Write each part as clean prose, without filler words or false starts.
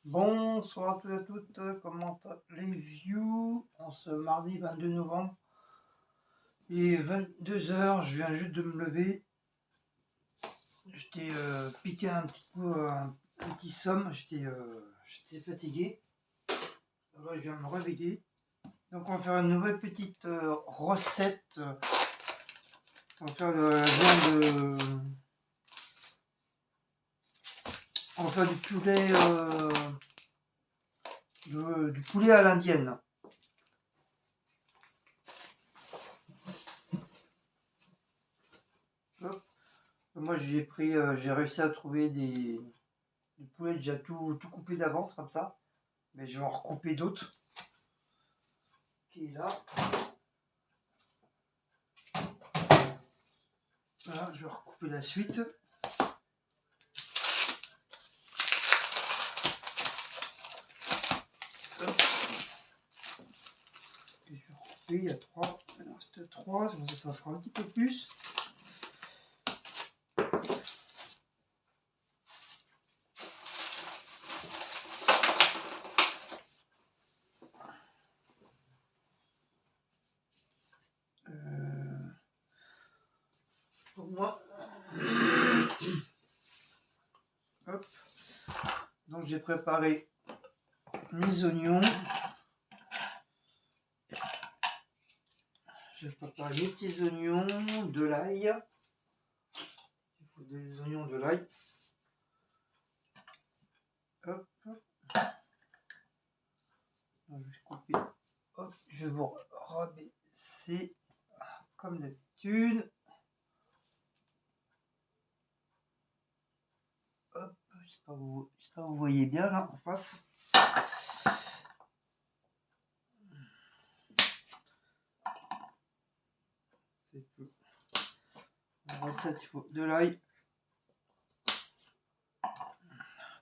Bonsoir à tous et à toutes, comment allez-vous en ce mardi 22 novembre? Il est 22 h, je viens juste de me lever. J'étais piqué un petit coup, un petit somme, j'étais fatigué. Alors je viens me réveiller. Donc on va faire une nouvelle petite recette. On va faire de la viande, on va faire du poulet, du poulet à l'indienne. Hop. Moi j'ai réussi à trouver du poulet déjà tout coupé d'avance comme ça, mais je vais en recouper d'autres. Qui est là. Voilà, je vais recouper la suite. Hop. Et je vais recouper, il y a 3, il en reste 3, ça fera un petit peu plus. Pour moi. Hop. Donc j'ai préparé mes oignons. J'ai préparé mes petits oignons, de l'ail. Il faut des oignons, de l'ail. Hop. Donc, je vais couper. Hop. Je vais vous rabaisser comme d'habitude. Hop. J'espère que vous voyez bien là en face. C'est peu. La recette, il faut de l'ail,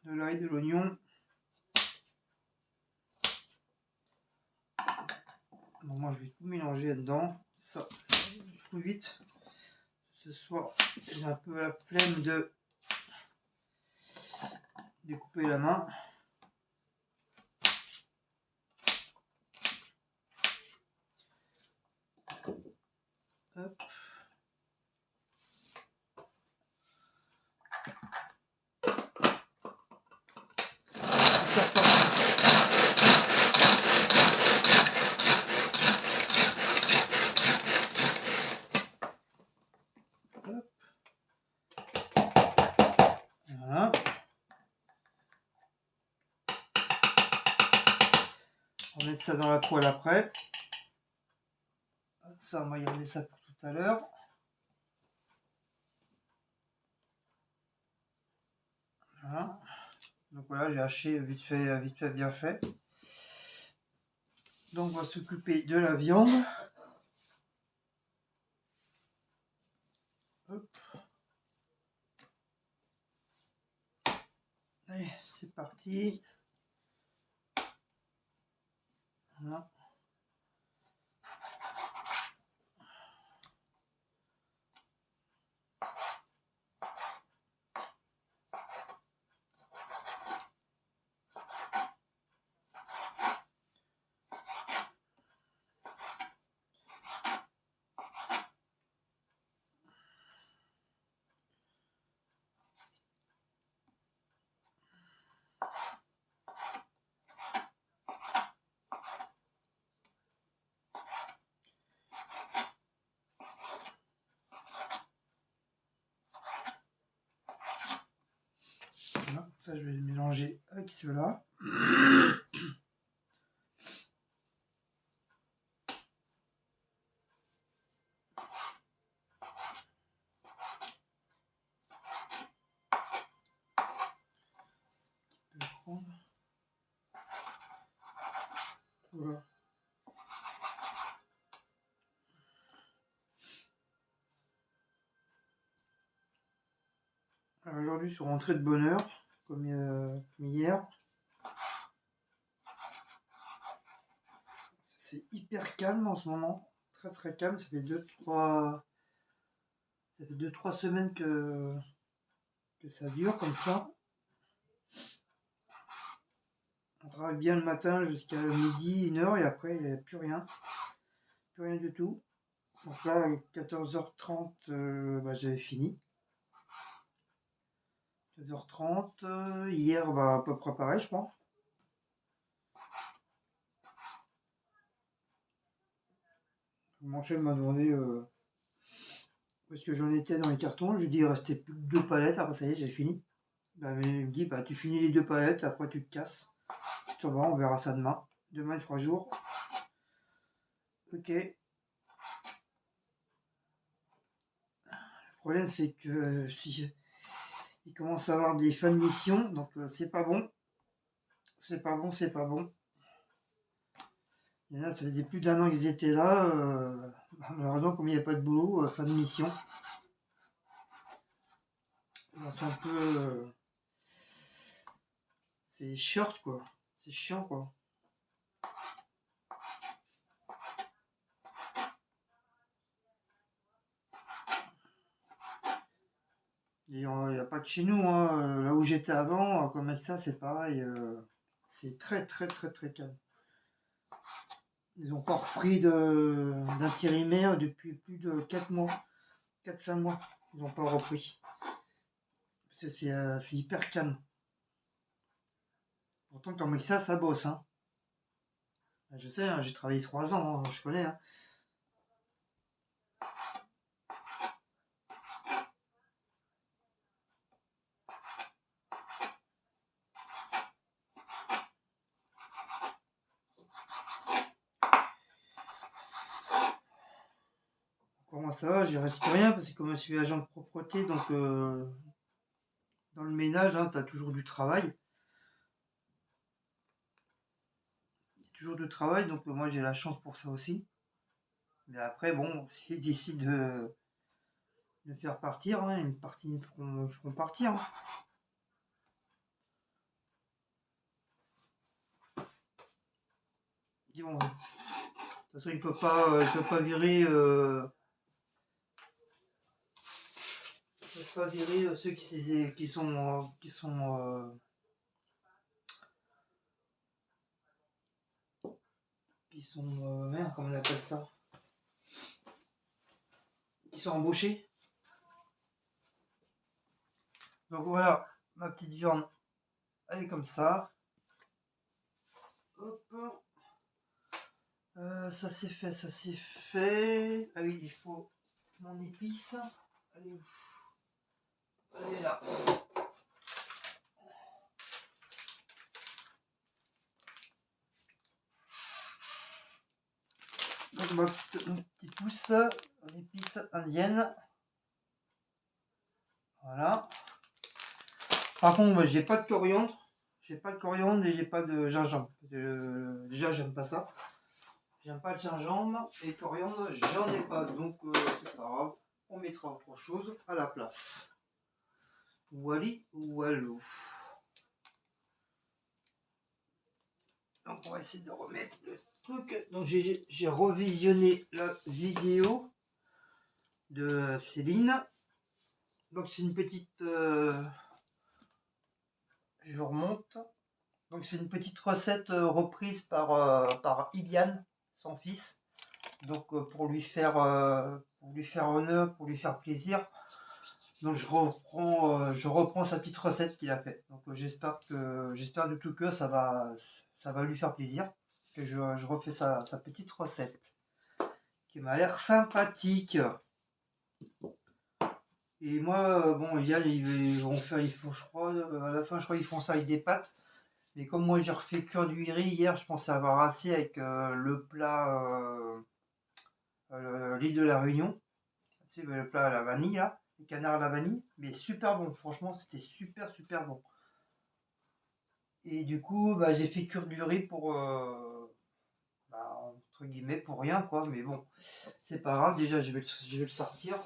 de l'oignon. Donc moi je vais tout mélanger dedans, ça plus vite. Ce soir j'ai un peu la flemme de découper la main. Hop. Voilà. On va mettre ça dans la poêle après. Ça, on va garder ça pour tout à l'heure. Voilà. Donc voilà, j'ai haché vite fait, bien fait. Donc on va s'occuper de la viande. Hop. Allez, c'est parti. Voilà. Voilà. Ça, je vais le mélanger avec cela. Voilà. Aujourd'hui, je suis rentré de bonne heure, comme hier. C'est hyper calme en ce moment, très très calme. Ça fait 2-3 semaines que ça dure comme ça. travaille bien le matin jusqu'à midi, 1h, et après, il n'y a plus rien. Plus rien du tout. Donc là, à 14h30, j'avais fini. 14h30. Hier, à peu près pareil, je crois. Mon chef m'a demandé où est-ce que j'en étais dans les cartons. Je lui ai dit il restait plus que 2 palettes. Après, ça y est, j'ai fini. Mais il me dit tu finis les 2 palettes, après tu te casses. Ça va, on verra ça demain. Demain, il fera jour. Ok. Le problème, c'est que si il commence à avoir des fins de mission, donc c'est pas bon. C'est pas bon, c'est pas bon. Il y en a, ça faisait plus d'1 an qu'ils étaient là. Malheureusement, comme il n'y a pas de boulot, fin de mission. C'est un peu. C'est short, quoi. C'est chiant, quoi. Et il n'y a pas que chez nous, hein. Là où j'étais avant, comme avec ça, c'est pareil. C'est très, très, très, très calme. Ils n'ont pas repris d'intérimaire depuis plus de 4 mois. 4-5 mois. Ils n'ont pas repris. C'est hyper calme. Pourtant, comme avec ça bosse, hein. Je sais, hein, j'ai travaillé 3 ans, hein, je connais, hein. Comment ça va, j'y reste rien parce que comme je suis agent de propreté, donc dans le ménage, hein, tu as toujours du travail. Il y a toujours du travail, donc moi j'ai la chance pour ça aussi. Mais après, bon, s'ils décident de faire partir, hein, une partie me feront partir, hein. Dis bon, de toute façon, il peut pas virer, ceux merde, comment on appelle ça, qui sont embauchés. Donc voilà, ma petite viande, elle est comme ça. Hop. Ça c'est fait, ça c'est fait. Ah oui, il faut mon épice. Elle est où? Elle est là. Donc mon petit pouce, l'épice indienne. Voilà. Par contre, moi, j'ai pas de coriandre. J'ai pas de coriandre et j'ai pas de gingembre. Déjà, j'aime pas ça. J'aime pas le gingembre et coriandre, j'en ai pas. Donc, c'est pas grave. On mettra autre chose à la place. Wally ou Wallo. Donc, on va essayer de remettre le truc. Donc, j'ai revisionné la vidéo de Céline. Donc, c'est une petite. Je remonte. Donc c'est une petite recette reprise par Iliane, son fils. Donc pour lui faire honneur, pour lui faire plaisir. Donc je reprends sa petite recette qu'il a fait. Donc j'espère du tout que ça va lui faire plaisir. Que je refais sa petite recette qui m'a l'air sympathique. Et moi, bon, ils vont faire, je crois, à la fin, je crois qu'ils font ça avec des pâtes. Mais comme moi j'ai refait cuire du riz hier, je pensais avoir assez avec le plat l'île de la Réunion. Tu sais, le plat à la vanille là, les canards à la vanille. Mais super bon, franchement c'était super bon. Et du coup, j'ai fait cuire du riz pour, entre guillemets, pour rien quoi. Mais bon, c'est pas grave, déjà je vais le sortir.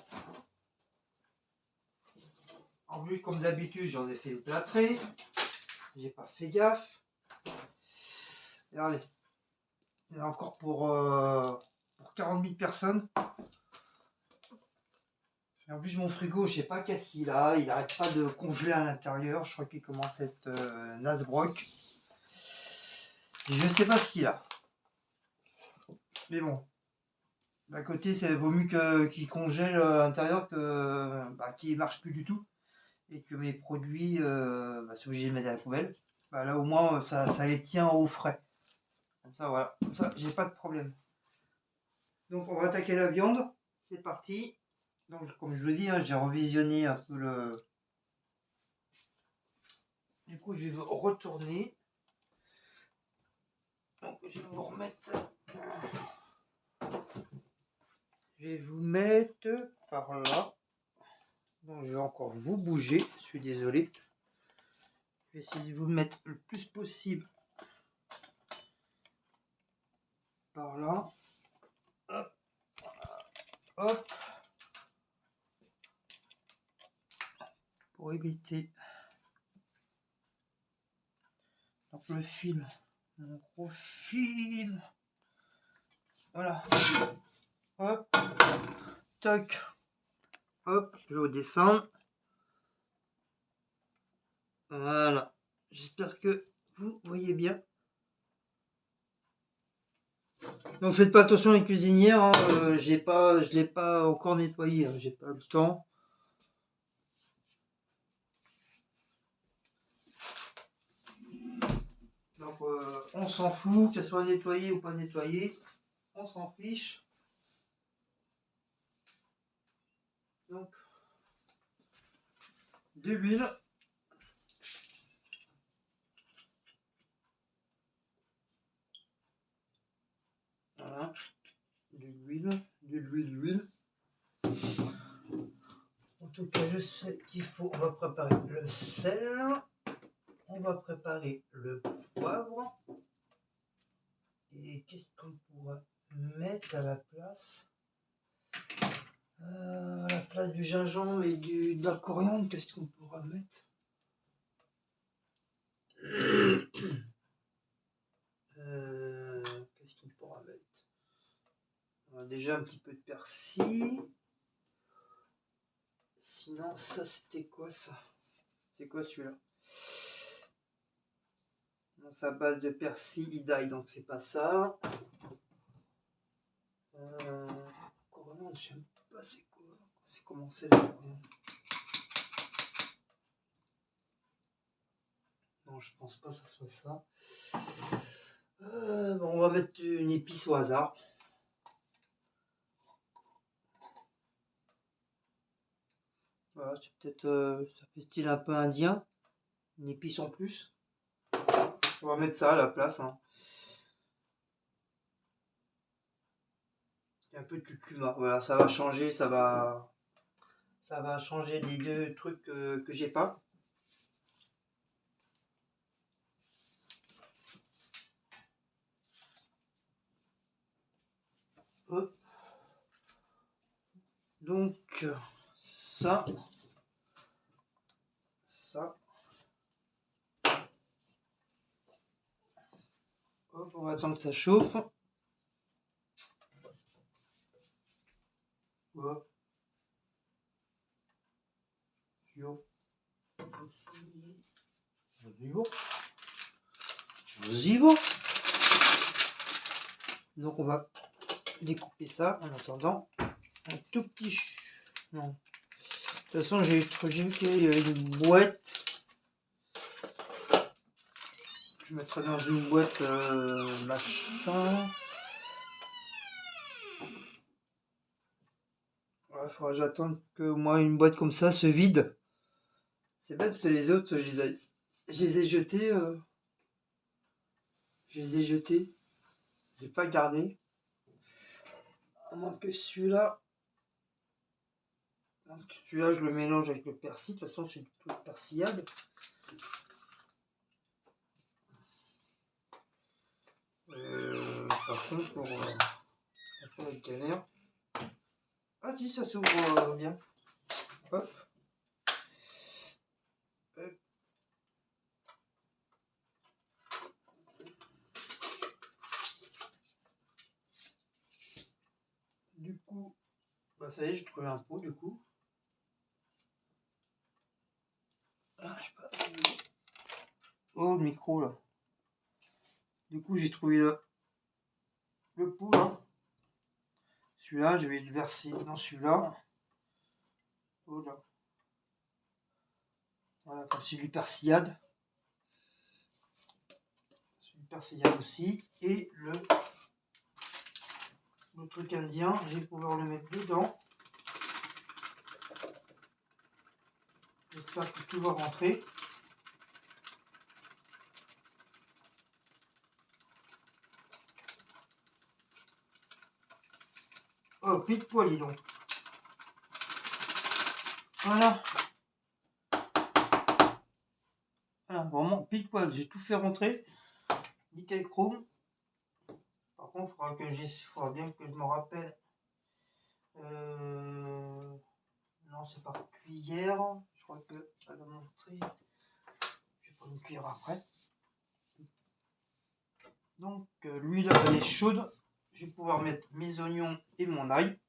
En plus, comme d'habitude, j'en ai fait le plâtré. J'ai pas fait gaffe. Regardez, il y en a encore pour 40 000 personnes. Et en plus, mon frigo, je sais pas qu'est-ce qu'il a. Il arrête pas de congeler à l'intérieur. Je crois qu'il commence à être Nasbrock. Je sais pas ce qu'il a. Mais bon. D'un côté, c'est vaut mieux qu'il congèle à l'intérieur que qu'il marche plus du tout. Et que mes produits, c'est obligé de les mettre à la poubelle. Là au moins ça les tient au frais. Comme ça voilà. Ça, j'ai pas de problème. Donc on va attaquer la viande. C'est parti. Donc comme je vous dis, j'ai revisionné un peu le. Du coup je vais retourner. Donc je vais vous remettre. Je vais vous mettre par là. Donc je vais encore vous bouger. Je suis désolé. Je vais essayer de vous mettre le plus possible par là. Hop. Hop. Pour éviter. Donc le fil. Mon gros fil. Voilà. Hop. Toc. Hop. Je vais redescendre. Voilà. J'espère que vous voyez bien. Donc faites pas attention les cuisinières. Hein. Je l'ai pas encore nettoyé. Hein. J'ai pas le temps. Donc on s'en fout, que ce soit nettoyé ou pas nettoyé. On s'en fiche. Donc de l'huile. Voilà. De l'huile. De l'huile. En tout cas, je sais qu'il faut. On va préparer le sel. On va préparer le poivre. Et qu'est-ce qu'on pourra mettre à la place? À la place du gingembre et de la coriandre, qu'est-ce qu'on pourra mettre? Qu'est-ce qu'on pourra mettre? Déjà un petit peu de persil. Sinon, ça c'était quoi ça? C'est quoi celui-là? C'est à base de persil idaï, donc c'est pas ça. Coriandre, je sais pas c'est quoi. C'est comment c'est la coriandre? Non, je pense pas que ce soit ça. Bon, on va mettre une épice au hasard. Voilà, c'est peut-être ça fait style un peu indien. Une épice en plus. On va mettre ça à la place. Hein. Et un peu de curcuma. Voilà, ça va changer, ça va changer les deux trucs que j'ai pas. Hop. Donc ça. Hop, on va attendre que ça chauffe. Hop. Vas-y, bon. Donc on va découper ça en attendant un tout petit. Non. De toute façon, j'ai vu qu'il y avait une boîte. Je mettrai dans une boîte machin. Il faudra que j'attende que moi une boîte comme ça se vide. C'est bête parce que les autres, je les ai jetés. Je les ai jetés. J'ai pas gardé. À moins que celui-là. Donc celui-là, je le mélange avec le persil. De toute façon, c'est tout persillade. Par contre, pour faire une galère. Ah si, ça s'ouvre bien. Hop. Du coup, ça y est, j'ai trouvé un pot du coup. Ah, je sais pas. Oh, le micro là. Du coup, j'ai trouvé le pot là. Celui-là, je vais le verser dans celui-là. Voilà. Voilà, comme c'est du persillade. C'est du persillade aussi. Et le truc indien, je vais pouvoir le mettre dedans. J'espère que tout va rentrer. Oh, pile poil, dis donc. Voilà. Voilà, vraiment pile poil. J'ai tout fait rentrer. Nickel chrome. Par contre, il faudra bien que je me rappelle. Non, c'est pas cuillère. Je crois que ça va montrer. Je vais prendre une cuillère après. Donc, l'huile elle est chaude. Je vais pouvoir mettre mes oignons et mon ail.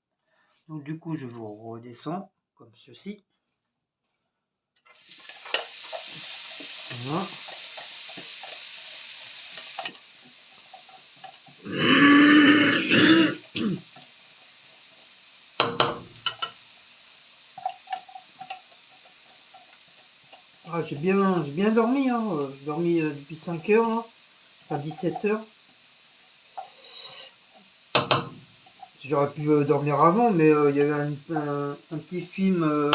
Donc, du coup, je vous redescends comme ceci. Voilà. Ah, j'ai bien dormi, hein. J'ai dormi depuis 5 heures, là, à 17 heures. J'aurais pu dormir avant, mais il y avait un petit film,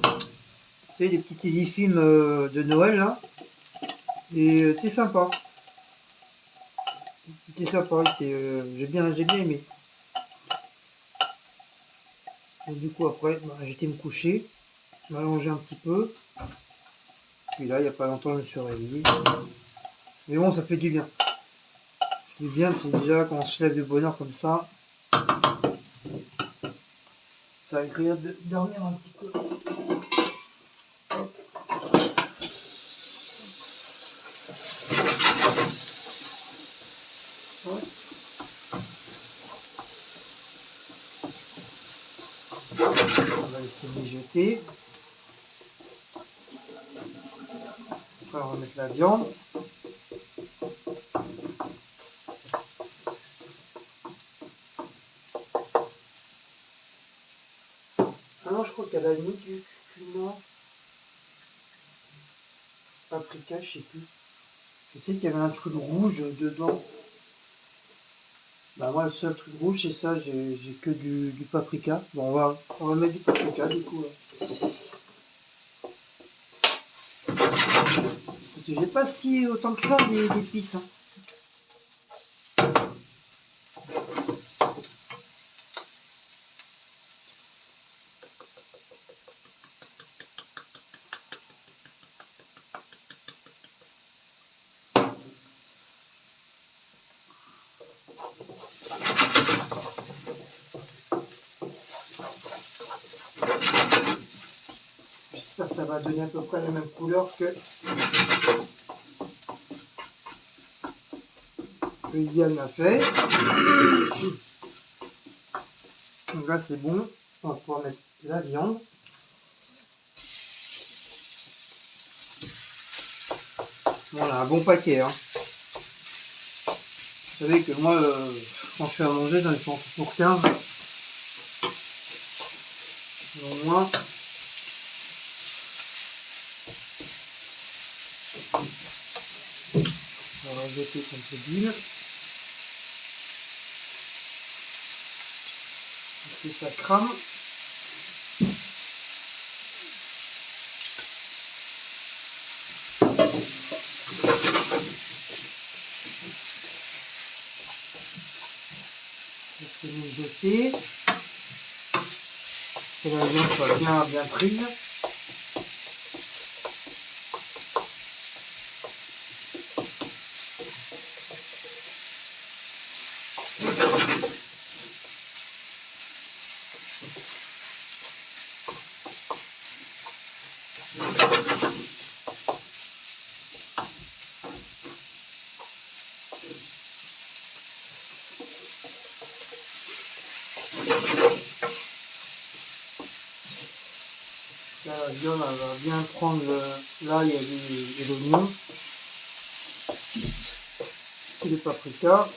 tu sais, les petits téléfilms de Noël, là. Et c'est sympa. C'était sympa, j'ai bien aimé. Donc, du coup, après, bah, j'étais me coucher, m'allonger un petit peu. Puis là, il n'y a pas longtemps, je me suis réveillé. Mais bon, ça fait du bien. C'est bien, c'est déjà quand on se lève de bonne heure comme ça. C'est agréable de dormir un petit peu. Ouais. On va laisser mijoter. Après, on va mettre la viande. Ah non, je crois qu'elle a mis du cumin. Paprika, je sais plus. Je sais qu'il y avait un truc rouge dedans. Bah moi, le seul truc rouge, c'est ça, j'ai que du paprika. Bon, on va mettre du paprika, du coup. J'ai pas si autant que ça d'épices. Hein. J'espère que ça va donner à peu près la même couleur que Yann m'a fait. Donc là, c'est bon. On va pouvoir mettre la viande. Voilà, un bon paquet. Hein. Vous savez que moi, quand je fais à manger, j'en ai pour 15. Au moins. On va jeter un peu d'huile. Et ça crame. C'est mijoté. Que la viande soit bien prise. Là, la viande elle va bien prendre l'ail et l'oignon. coup de paprika.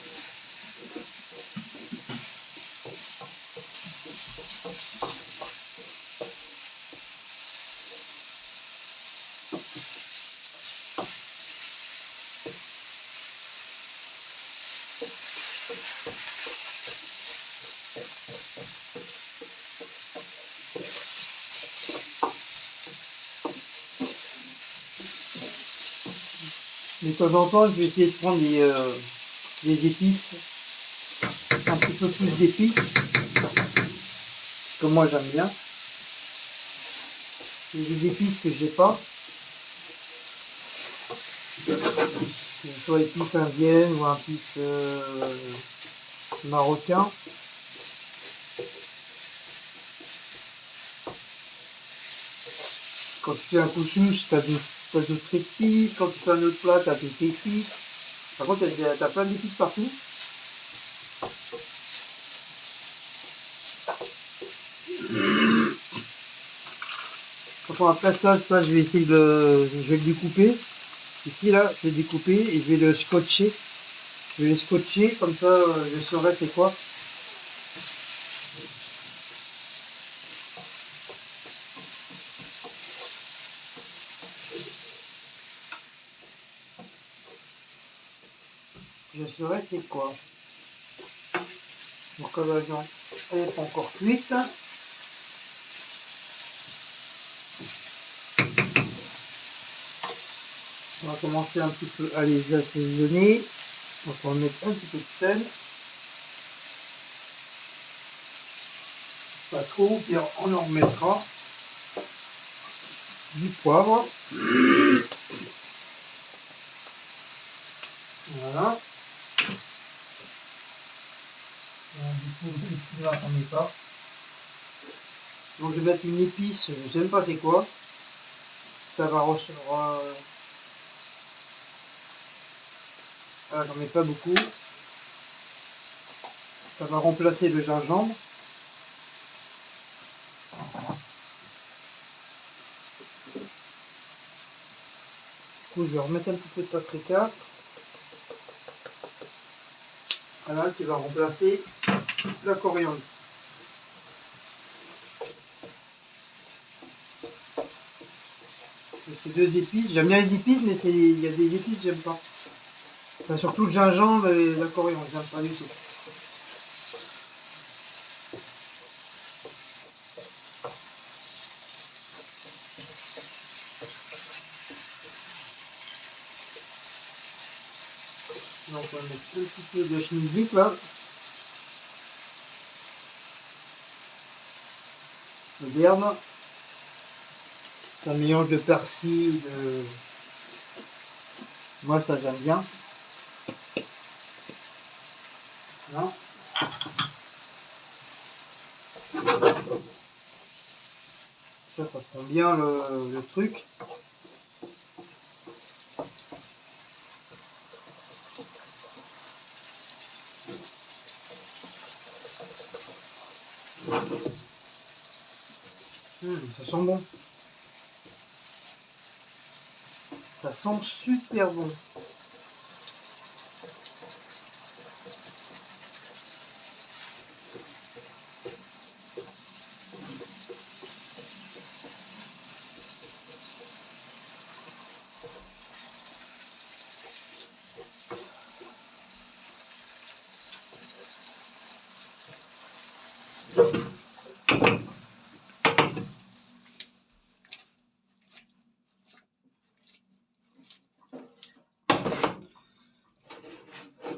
De temps en temps, je vais essayer de prendre des épices, un petit peu plus d'épices, que moi j'aime bien. C'est des épices que j'ai pas, que ce soit épices indiennes ou épices marocains. Quand tu fais un couscous, tu as d'autres épices. Quand tu fais un autre plat, tu as d'autres épices. Par contre, tu as plein d'épices partout. Quand on va faire ça, je vais essayer je vais le découper. Ici, là, je vais le découper et je vais le scotcher. Je vais le scotcher, comme ça, je saurai c'est quoi. Je saurai c'est quoi. Donc la viande, elle n'est pas encore cuite. On va commencer un petit peu à les assaisonner. Donc on va mettre un petit peu de sel. Pas trop, puis on en remettra du poivre. Voilà. Du coup, là, on met pas. Donc je vais mettre une épice, je ne sais même pas c'est quoi. Ça va recevoir. Ah, j'en mets pas beaucoup. Ça va remplacer le gingembre. Du coup, je vais remettre un petit peu de paprika. Voilà, qui va remplacer la coriandre. Ces deux épices, j'aime bien les épices, mais il y a des épices que j'aime pas. Enfin, surtout le gingembre et la coriandre, j'aime pas du tout. Donc on va mettre un petit peu de schmilblick là. De l'herbe. C'est un mélange de persil, de... Moi ça j'aime bien. Non. Ça prend bien le truc. Ça sent bon. Ça sent super bon.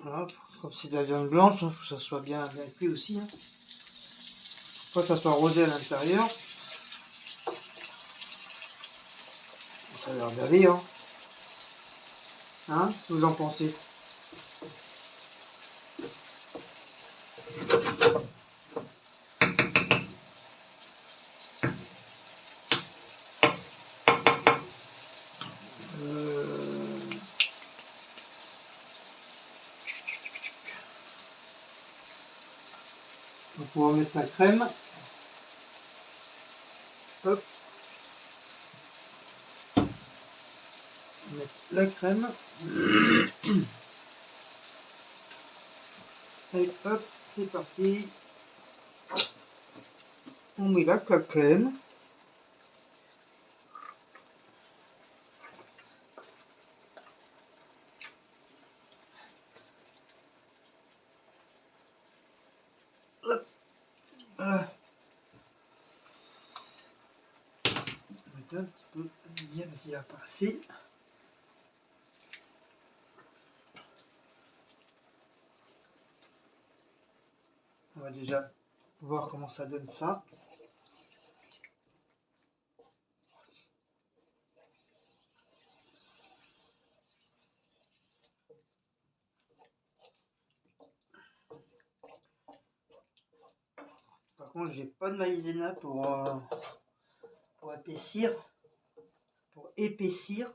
Voilà, comme c'est de la viande blanche, il faut que ça soit bien cuit aussi. Faut que ça soit rosé à l'intérieur. Ça a l'air d'aller, hein. Hein, qu'est-ce que vous en pensez? Donc on va mettre la crème. Hop. On va mettre la crème. Allez, hop, c'est parti. On met la crème. Hop, voilà. On va mettre un petit peu bien parce qu'il n'y a pas assez. On va déjà voir comment ça donne ça. Par contre, j'ai pas de maïzena pour épaissir. Pour épaissir.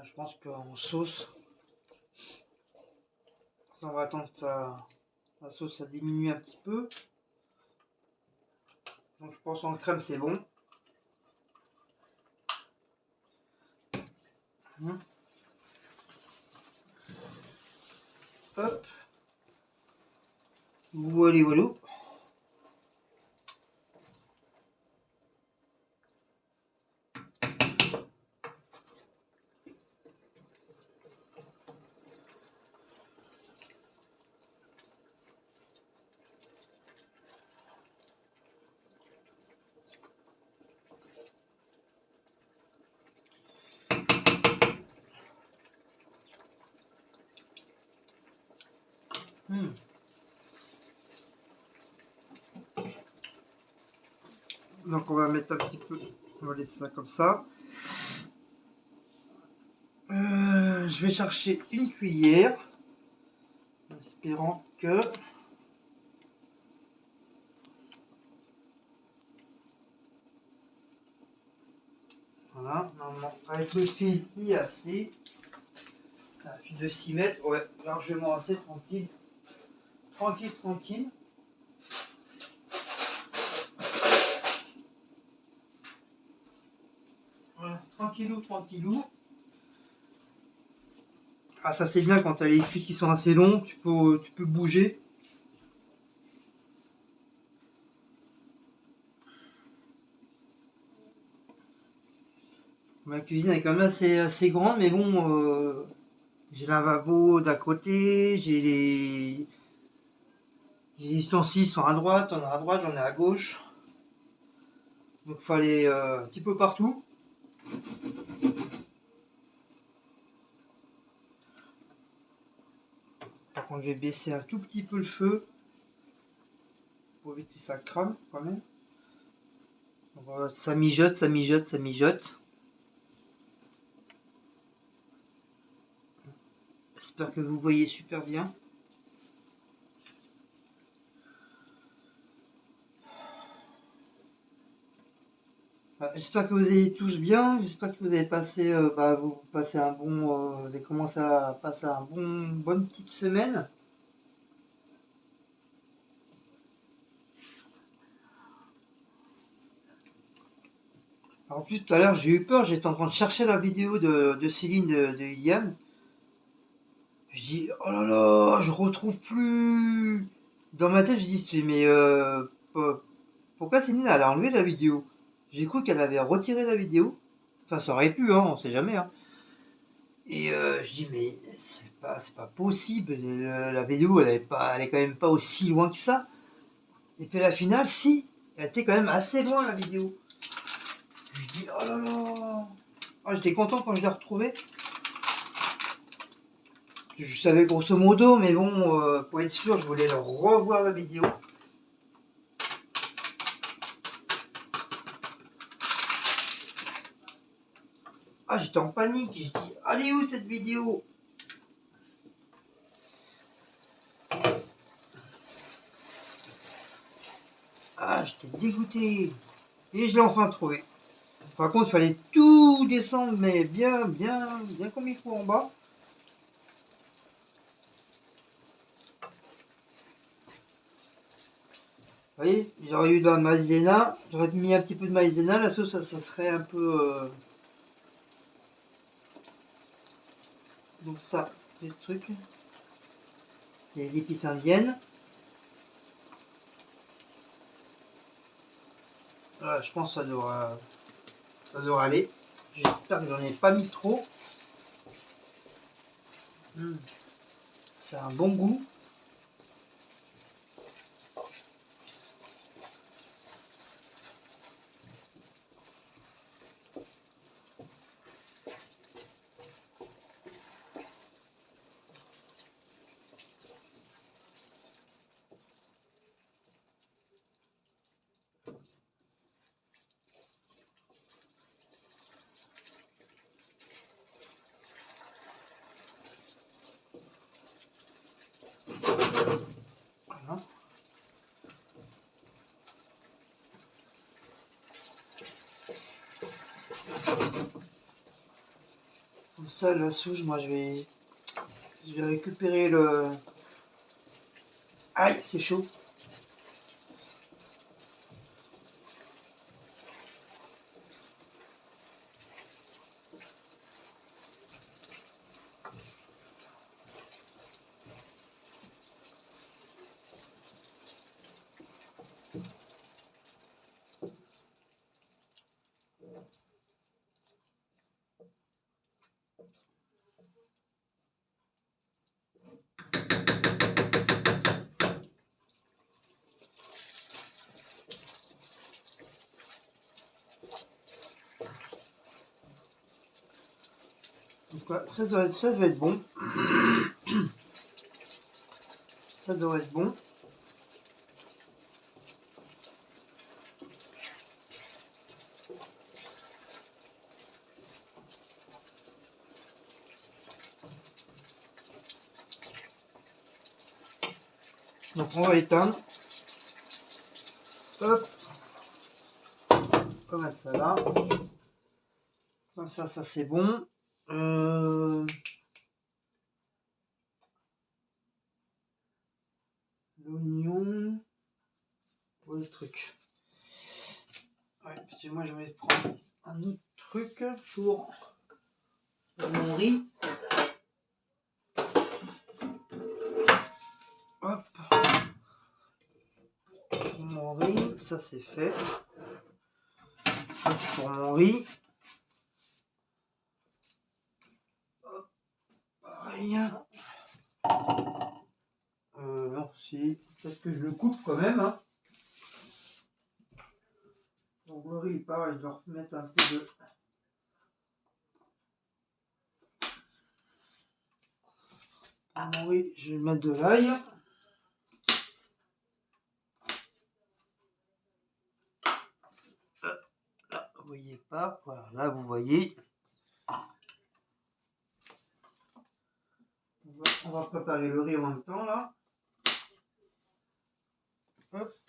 Je pense qu'en sauce, on va attendre que la sauce ça diminue un petit peu. Donc je pense en crème c'est bon. Hop. Voilà, voilà. Donc on va mettre un petit peu, on va laisser ça comme ça. Je vais chercher une cuillère, en espérant que voilà, normalement avec le fil il y a assez. C'est un fil de 6 mètres, ouais, largement assez, tranquille. Tranquille, tranquille. Voilà, tranquillou, tranquillou. Ah ça c'est bien quand tu as les fils qui sont assez longs, tu peux bouger. Ma cuisine est quand même assez grande, mais bon, j'ai le lavabo d'à côté, j'ai les ustensiles sont à droite, j'en ai à droite, j'en ai à gauche. Donc il faut aller un petit peu partout. Par contre je vais baisser un tout petit peu le feu pour éviter que ça crame quand même. Donc, ça mijote, ça mijote, ça mijote. J'espère que vous voyez super bien. J'espère que vous allez tous bien. J'espère que vous avez passé, vous passez un bon, vous avez commencé à passer un bonne petite semaine. Alors, en plus, tout à l'heure, j'ai eu peur. J'étais en train de chercher la vidéo de Céline de Iliam. Je dis, oh là là, je retrouve plus. Dans ma tête, je dis, mais pourquoi Céline elle a enlevé la vidéo? J'ai cru qu'elle avait retiré la vidéo. Enfin, ça aurait pu, hein, on sait jamais. Hein. Et je dis, mais c'est pas possible. La vidéo, elle est quand même pas aussi loin que ça. Et puis à la finale, si, elle était quand même assez loin la vidéo. Je dis, oh là là. Ah, j'étais content quand je l'ai retrouvée. Je savais grosso modo, mais bon, pour être sûr, je voulais revoir la vidéo. Ah, j'étais en panique. J'ai dit, allez où cette vidéo? Ah, j'étais dégoûté. Et je l'ai enfin trouvé. Par contre, il fallait tout descendre, mais bien comme il faut en bas. Vous voyez, j'aurais eu de la maïzena, j'aurais mis un petit peu de maïzena, la sauce ça serait un peu... Donc ça, c'est le truc. C'est les épices indiennes. Voilà, je pense que ça devra aller. J'espère que j'en ai pas mis trop. C'est un bon goût. Voilà. Comme ça, la souche, moi je vais récupérer le... Aïe, c'est chaud. Donc, voilà, ça doit être bon. Ça doit être bon. Donc on va éteindre. Hop. Comme ça là. Comme ça c'est bon. L'oignon. Voilà le truc. Ouais, parce que moi je vais prendre un autre truc pour mon riz. Hop. Pour mon riz, ça c'est fait. Ça c'est pour mon riz. Hop. Pareil. Non, si. Peut-être que je le coupe quand même. Hein. Donc le riz, pareil, je vais remettre un peu de... Mon riz, je vais mettre de l'ail. Là, vous voyez pas. Voilà, là vous voyez. On va préparer le riz en même temps là. Hop.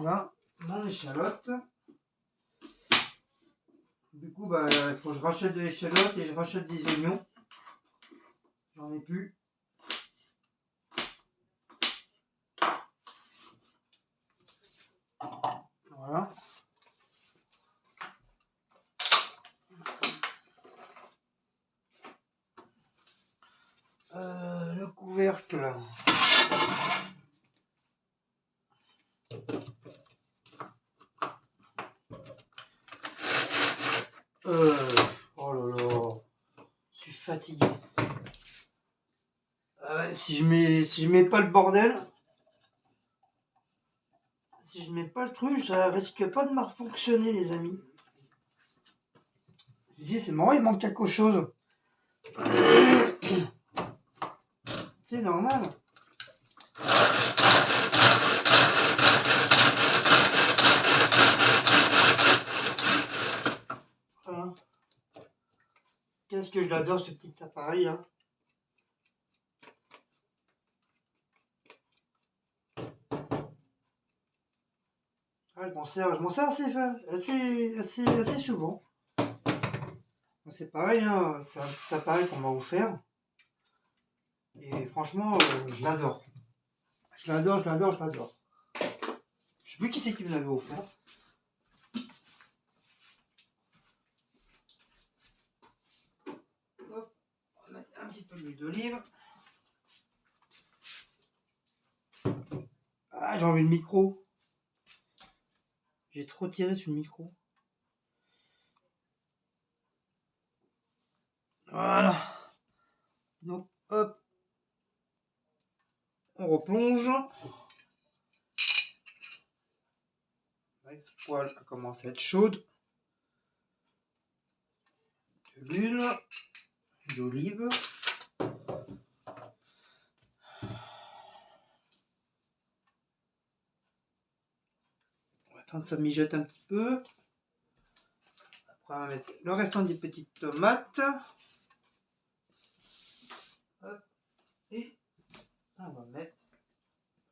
Là, mon échalote. Du coup, bah, il faut que je rachète de l'échalote et je rachète des oignons. J'en ai plus. Voilà. Le couvercle. Oh là là. Je suis fatigué. Si je mets pas le bordel, si je mets pas le truc, ça risque pas de mal fonctionner, les amis. Je dis, c'est marrant, il manque quelque chose. C'est normal. Voilà. Qu'est-ce que je l'adore, ce petit appareil là. Ah, je m'en sers assez souvent. C'est pareil, hein, c'est un petit appareil qu'on va vous faire. Et franchement, je l'adore. Je l'adore, je l'adore, je l'adore. Je sais plus qui c'est qui me l'avait offert. Hop, on va mettre un petit peu d'huile d'olive. Ah, j'ai enlevé le micro. J'ai trop tiré sur le micro. Voilà. Donc, hop. On replonge. Cette poêle a commencé à être chaude. De l'huile, d'olive. On va attendre que ça mijote un petit peu. Après, on va mettre le restant des petites tomates. Hop. Et on va mettre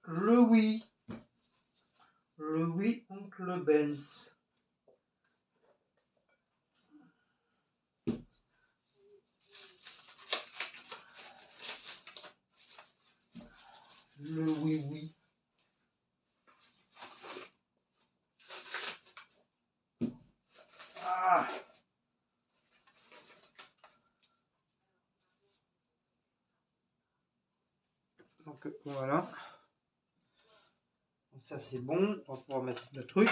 le oui. Le oui, oncle Benz. Le oui, oui. Ah. Donc voilà. Donc, ça c'est bon. On va pouvoir mettre le truc.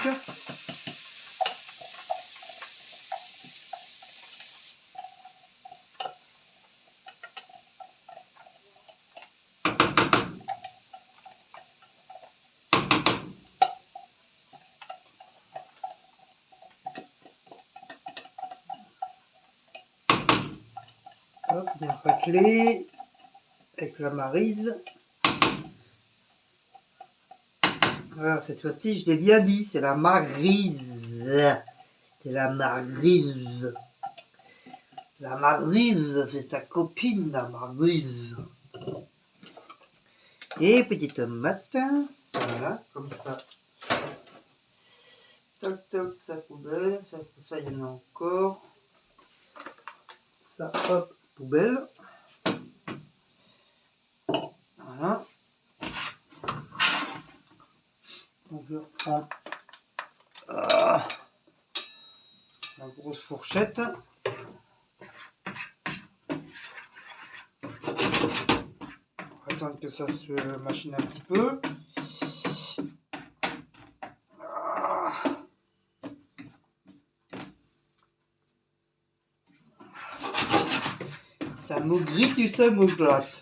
Hop, bien raclé. Avec la maryse. Voilà, cette fois-ci, je l'ai bien dit, c'est la maryse. C'est la maryse. La maryse, c'est ta copine, la maryse. Et petite tomate. Voilà, comme ça. Toc toc, ça poubelle. Ça, il y en a encore. Ça, hop, poubelle. Voilà. Donc je prends la grosse fourchette. On va attendre que ça se machine un petit peu. Ça me grite et ça me glatte.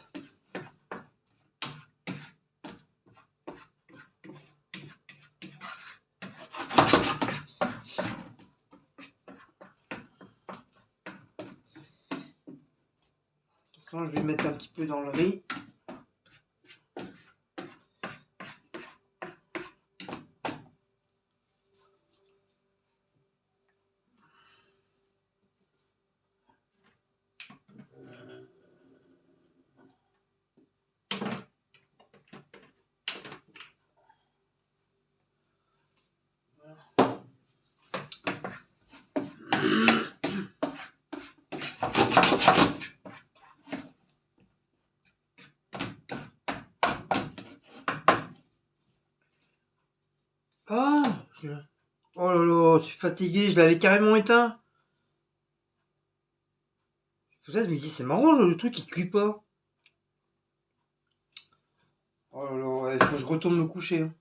Je vais mettre un petit peu dans le riz. Ah, oh là là, je suis fatigué, je l'avais carrément éteint. Pour ça, je me dis, c'est marrant, le truc il cuit pas. Oh là là, ouais, faut que je retourne me coucher. Hein.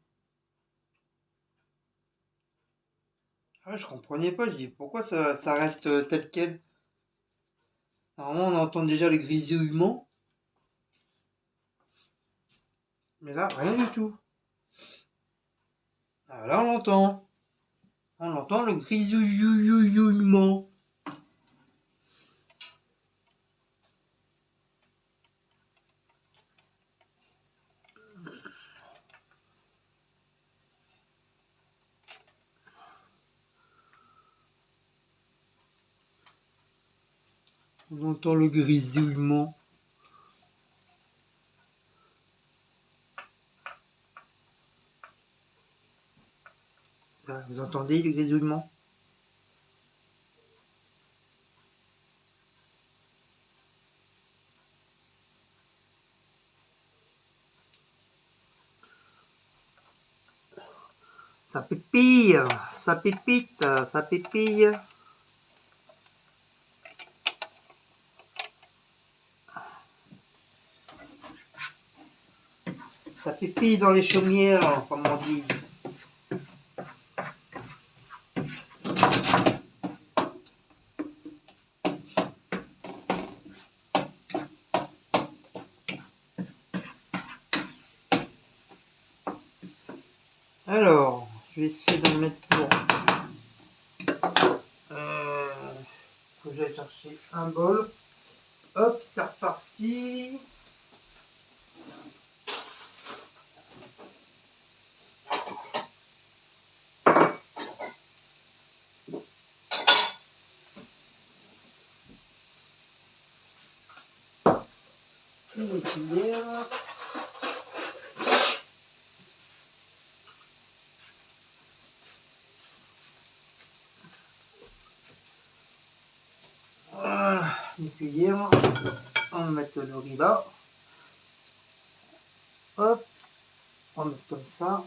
Ah, je comprenais pas, je dis, pourquoi ça reste tel quel? Normalement, on entend déjà le grésillement. Mais là, rien du tout. Ah, là, on l'entend. On entend le grisouillement. On entend le grisouillement. Là, vous entendez le grisouillement? Ça pépille, ça pépite, ça pépille. Ça pépille dans les chaumières, comme on dit. Alors, je vais essayer d'en mettre pour... faut que j'aille chercher un bol. Hop, c'est reparti. Une cuillère. Voilà, une cuillère. On va mettre le riz là. Hop, on met comme ça.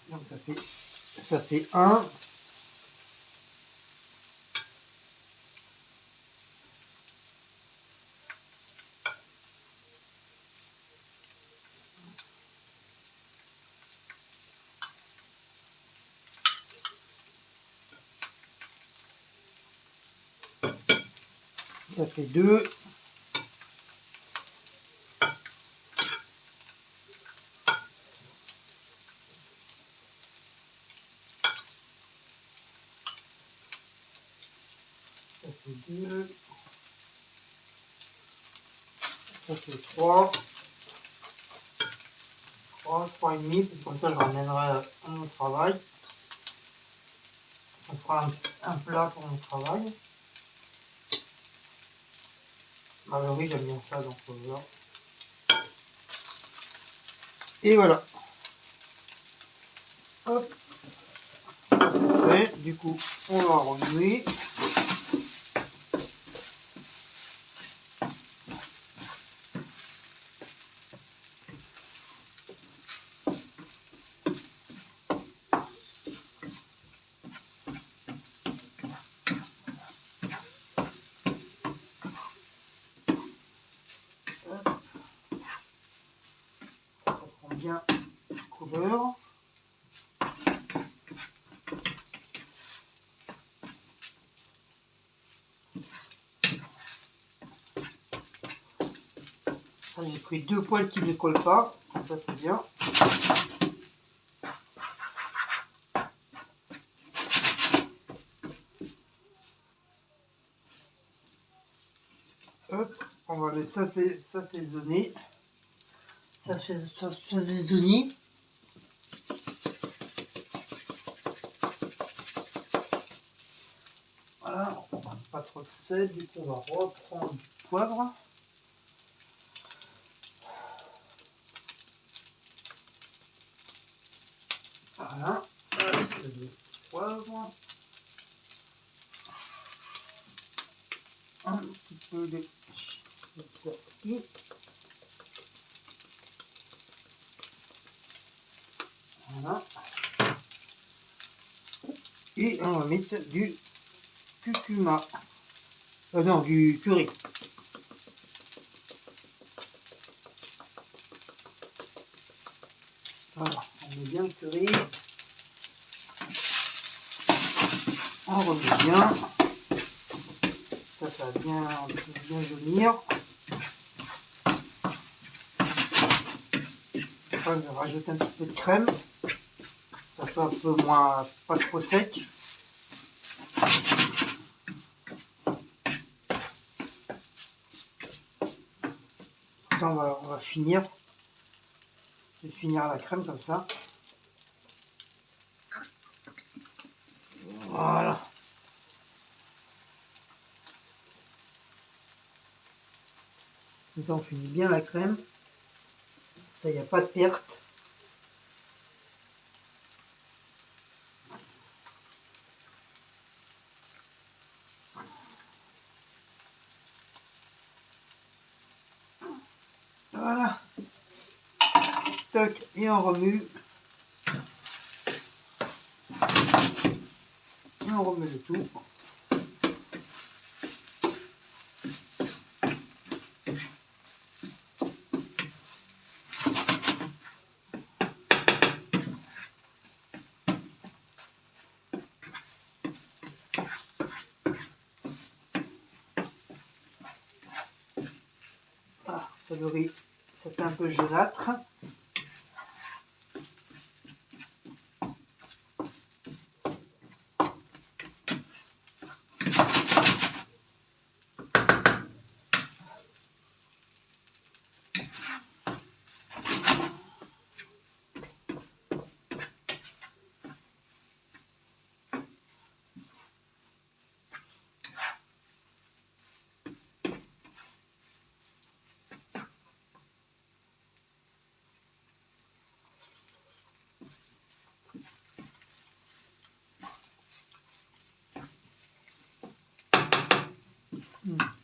Donc ça fait un. Ça fait deux. Ça fait deux. Ça fait trois. Trois et demi, puis comme ça je ramènerai à mon travail. On fera un plat pour mon travail. Bah oui, j'aime bien ça, donc voilà. Et voilà. Hop. Et du coup, on va remuer. Ça prend bien couleur. J'ai pris deux poils qui ne collent pas, comme ça c'est bien. Hop, on va laisser ça saisonner. Ça saisonner. Voilà, pas trop de sel, du coup on va reprendre du poivre. Voilà, le poivre. Un petit peu de persil. Voilà. Et on va mettre du curcuma. Non, du curry. Voilà, on met bien le curry. On remet bien. Ça va bien jaunir. Après, on va rajouter un petit peu de crème. Ça fait un peu moins, pas trop sec. On va finir. Je vais finir la crème comme ça. Voilà. Comme ça, on finit bien la crème. Ça, il n'y a pas de perte. Voilà. Toc, et on remue. Et on remet le tout. Ah, ça le riz, ça fait un peu jaunâtre.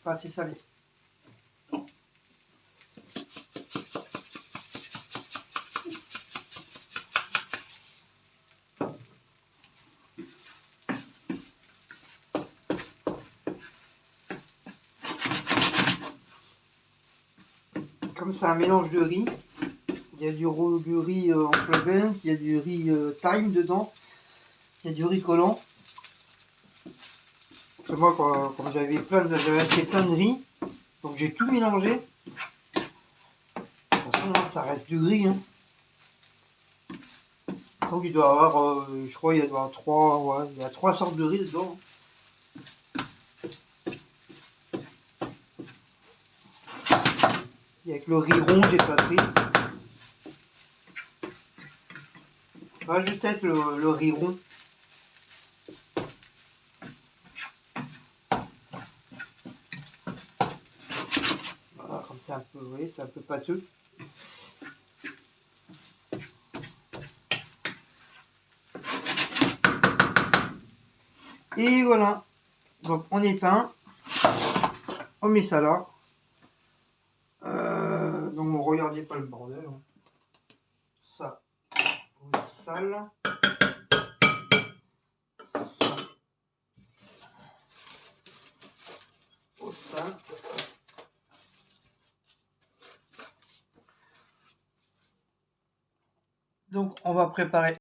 Pas assez salé. Comme c'est un mélange de riz, il y a du riz en Provence, il y a du riz thyme dedans, il y a du riz collant. Moi, quand j'avais acheté plein de riz, donc j'ai tout mélangé. De toute façon, là, ça reste du riz. Hein. Donc il doit y avoir, je crois, il doit y avoir il y a 3 sortes de riz dedans. Et avec le riz rond, j'ai pas pris. Je teste le riz rond. Voilà, comme c'est un peu, vous voyez, c'est un peu pâteux. Et voilà. Donc on éteint. On met ça là. Donc regardez pas le bordel. Hein. Ça, au sale. Ça, au sale. Donc on va préparer